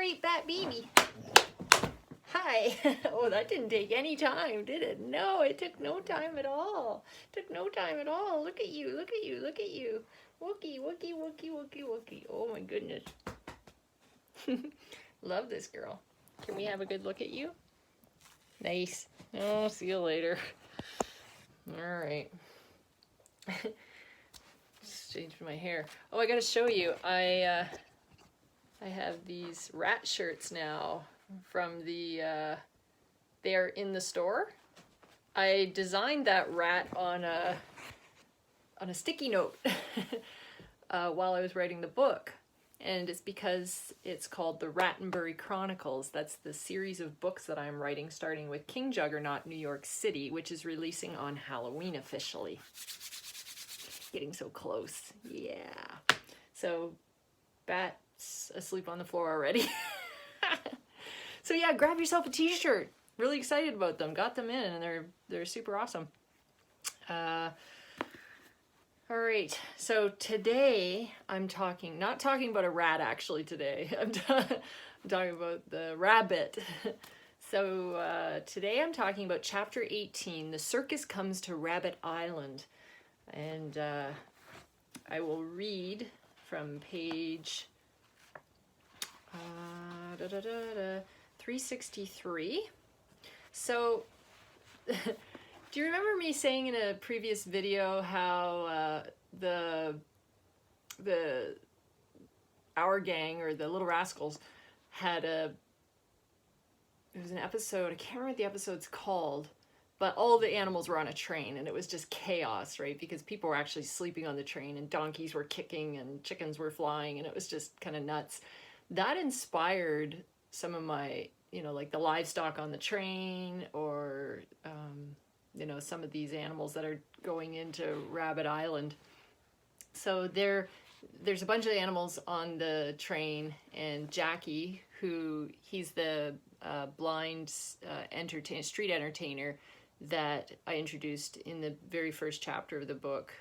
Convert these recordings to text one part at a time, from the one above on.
right, Bat Baby. Hi. Oh, that didn't take any time, did it? No, it took no time at all. Took no time at all. Look at you, look at you, look at you. Wookie, wookie, wookie, wookie, wookie. Oh my goodness. Love this girl. Can we have a good look at you? Nice. Oh, see you later. All right. Just changed my hair. Oh, I gotta show you. I have these rat shirts now from the, they're in the store. I designed that rat on a sticky note while I was writing the book. And it's because it's called the Rattenbury Chronicles. That's the series of books that I'm writing, starting with King Juggernaut, New York City, which is releasing on Halloween officially. Getting so close. Yeah. So, Bat's asleep on the floor already. So yeah, grab yourself a t-shirt. Really excited about them. Got them in and they're super awesome. All right, so today I'm not talking about a rat actually today. I'm talking about the rabbit. So today I'm talking about chapter 18, The Circus Comes to Rabbit Island. And I will read from page 363. So do you remember me saying in a previous video how our gang, or the Little Rascals, had it was an episode, I can't remember what the episode's called, but all the animals were on a train and it was just chaos, right? Because people were actually sleeping on the train and donkeys were kicking and chickens were flying and it was just kind of nuts. That inspired some of my, like the livestock on the train, or some of these animals that are going into Rabbit Island. So there's a bunch of animals on the train, and Jackie, he's the blind street entertainer that I introduced in the very first chapter of the book,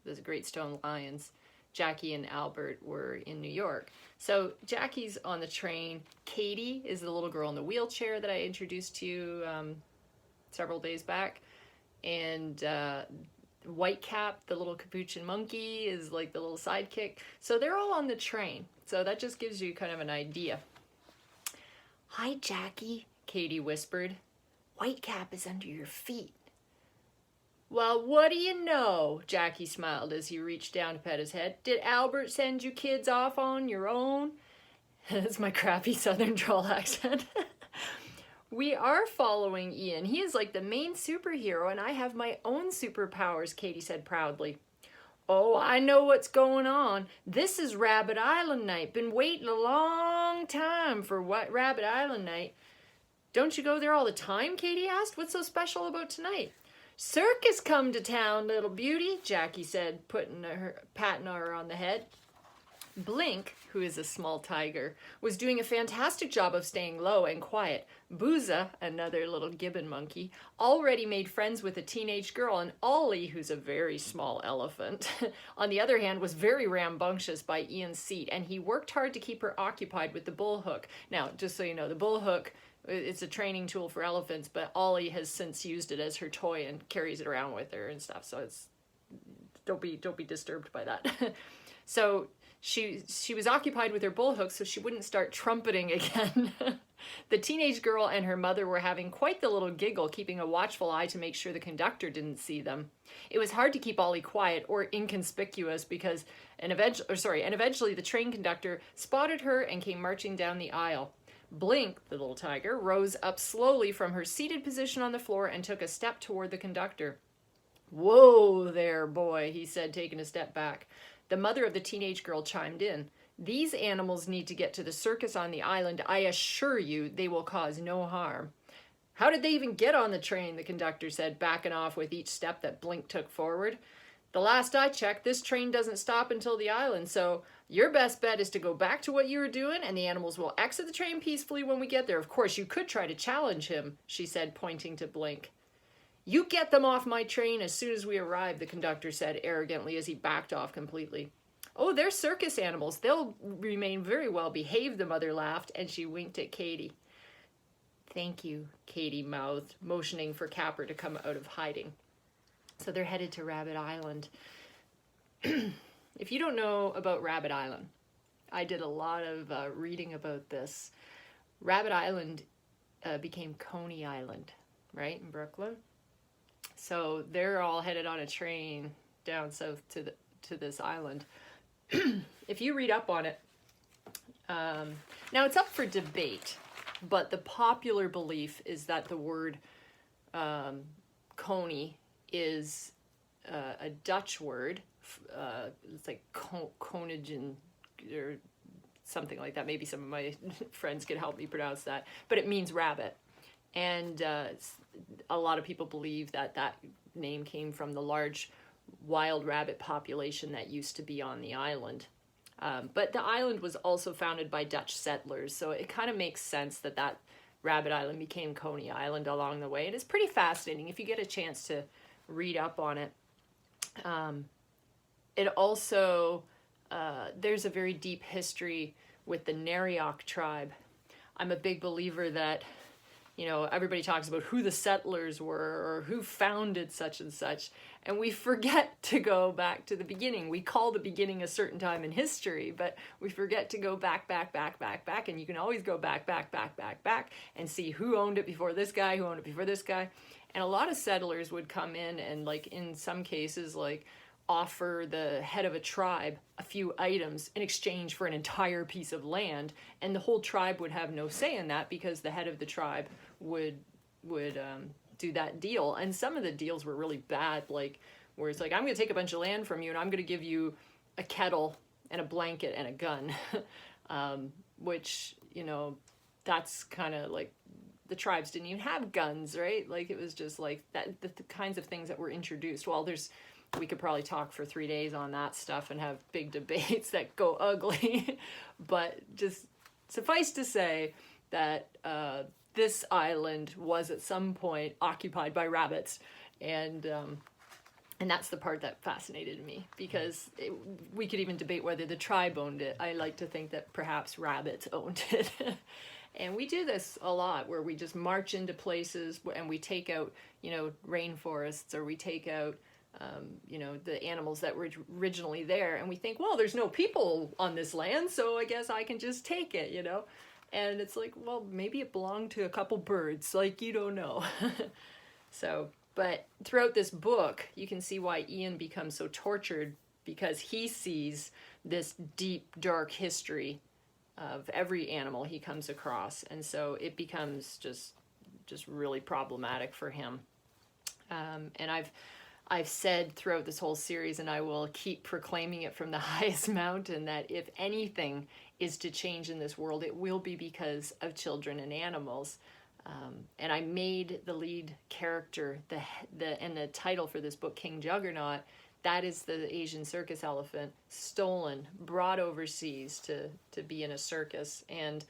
The Great Stone Lions. Jackie and Albert were in New York. So Jackie's on the train. Katie is the little girl in the wheelchair that I introduced to you several days back. And Whitecap, the little capuchin monkey, is like the little sidekick. So they're all on the train. So that just gives you kind of an idea. "Hi, Jackie," Katie whispered. "Whitecap is under your feet." "Well, what do you know?" Jackie smiled as he reached down to pet his head. "Did Albert send you kids off on your own?" That's my crappy southern drawl accent. "We are following Ian. He is like the main superhero, and I have my own superpowers," Katie said proudly. "Oh, I know what's going on. This is Rabbit Island night. Been waiting a long time for Rabbit Island night." "Don't you go there all the time?" Katie asked. "What's so special about tonight?" "Circus come to town, little beauty," Jackie said, patting her on the head. Blink, who is a small tiger, was doing a fantastic job of staying low and quiet. Booza, another little gibbon monkey, already made friends with a teenage girl, and Ollie, who's a very small elephant, on the other hand, was very rambunctious by Ian's seat, and he worked hard to keep her occupied with the bullhook. Now, just so you know, the bullhook, it's a training tool for elephants, but Ollie has since used it as her toy and carries it around with her and stuff, so don't be disturbed by that. So she was occupied with her bullhook so she wouldn't start trumpeting again. The teenage girl and her mother were having quite the little giggle, keeping a watchful eye to make sure the conductor didn't see them. It was hard to keep Ollie quiet or inconspicuous and eventually the train conductor spotted her and came marching down the aisle. Blink, the little tiger, rose up slowly from her seated position on the floor and took a step toward the conductor. "Whoa there, boy," he said, taking a step back. The mother of the teenage girl chimed in. "These animals need to get to the circus on the island. I assure you they will cause no harm." "How did they even get on the train?" the conductor said, backing off with each step that Blink took forward. "The last I checked, this train doesn't stop until the island, so your best bet is to go back to what you were doing, and the animals will exit the train peacefully when we get there. Of course, you could try to challenge him," she said, pointing to Blink. "You get them off my train as soon as we arrive," the conductor said arrogantly as he backed off completely. "Oh, they're circus animals. They'll remain very well behaved," the mother laughed, and she winked at Katie. "Thank you," Katie mouthed, motioning for Capper to come out of hiding. So they're headed to Rabbit Island. If you don't know about Rabbit Island, I did a lot of reading about this. Rabbit Island became Coney Island, right, in Brooklyn. So they're all headed on a train down south to this island. If you read up on it, now it's up for debate, but the popular belief is that the word Coney is a Dutch word. It's like Konigen or something like that. Maybe some of my friends could help me pronounce that. But it means rabbit. And a lot of people believe that that name came from the large wild rabbit population that used to be on the island. But the island was also founded by Dutch settlers, so it kind of makes sense that that Rabbit Island became Coney Island along the way. And it's pretty fascinating if you get a chance to read up on it. It also, there's a very deep history with the Nariok tribe. I'm a big believer that, you know, everybody talks about who the settlers were or who founded such and such, and we forget to go back to the beginning. We call the beginning a certain time in history, but we forget to go back, and you can always go back, and see who owned it before this guy, who owned it before this guy. And a lot of settlers would come in and, like, in some cases, like, offer the head of a tribe a few items in exchange for an entire piece of land, and the whole tribe would have no say in that because the head of the tribe would do that deal. And some of the deals were really bad, like where it's like, I'm going to take a bunch of land from you and I'm going to give you a kettle and a blanket and a gun, which, you know, that's kind of like, the tribes didn't even have guns, right? Like, it was just like that, the kinds of things that were introduced. Well, we could probably talk for 3 days on that stuff and have big debates that go ugly. But just suffice to say that this island was at some point occupied by rabbits. And that's the part that fascinated me, because we could even debate whether the tribe owned it. I like to think that perhaps rabbits owned it. And we do this a lot, where we just march into places and we take out, you know, rainforests, or we take out you know, the animals that were originally there, and we think, well, there's no people on this land, so I guess I can just take it, you know? And it's like, well, maybe it belonged to a couple birds, like, you don't know. So, but throughout this book, you can see why Ian becomes so tortured, because he sees this deep, dark history of every animal he comes across, and so it becomes just really problematic for him. And I've said throughout this whole series, and I will keep proclaiming it from the highest mountain, that if anything is to change in this world, it will be because of children and animals. And I made the lead character, and the title for this book, King Juggernaut, that is the Asian circus elephant, stolen, brought overseas to be in a circus. And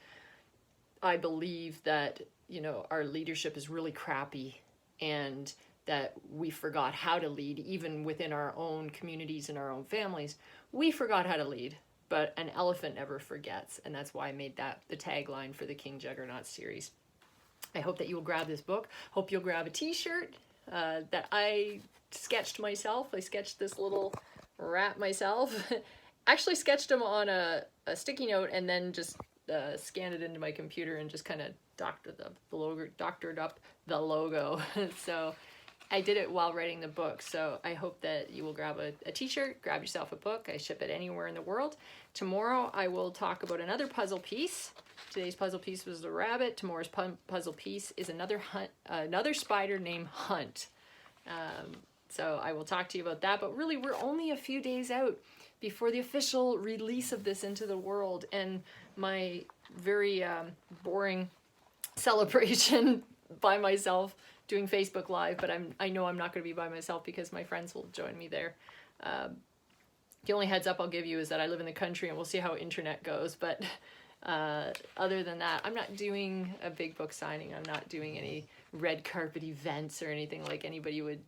I believe that, you know, our leadership is really crappy, and that we forgot how to lead, even within our own communities and our own families. We forgot how to lead, but an elephant never forgets, and that's why I made that the tagline for the King Juggernaut series. I hope that you will grab this book. Hope you'll grab a t-shirt that I sketched myself. I sketched this little rat myself. Actually sketched him on a sticky note, and then just scanned it into my computer and just kind of doctored up the logo. So I did it while writing the book, so I hope that you will grab a t-shirt, grab yourself a book. I ship it anywhere in the world. Tomorrow I will talk about another puzzle piece. Today's puzzle piece was the rabbit. Tomorrow's puzzle piece is another spider named Hunt. So I will talk to you about that, but really we're only a few days out before the official release of this into the world, and my very boring celebration by myself doing Facebook Live, but I know I'm not going to be by myself because my friends will join me there. The only heads up I'll give you is that I live in the country, and we'll see how internet goes, but other than that, I'm not doing a big book signing. I'm not doing any red carpet events or anything, like anybody would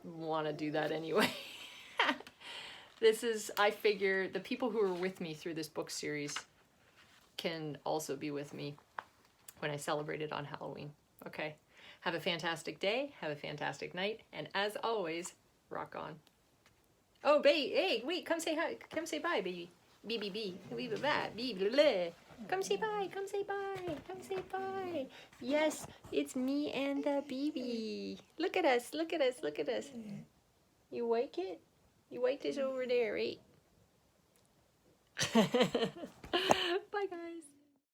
want to do that anyway. I figure the people who are with me through this book series can also be with me when I celebrate it on Halloween. Okay. Have a fantastic day. Have a fantastic night. And as always, rock on. Oh, hey, wait, come say hi. Come say bye, baby. B. Come say bye. Come say bye. Come say bye. Yes, it's me and the baby. Look at us. Look at us. Look at us. You like it? You like this over there, right? Bye, guys.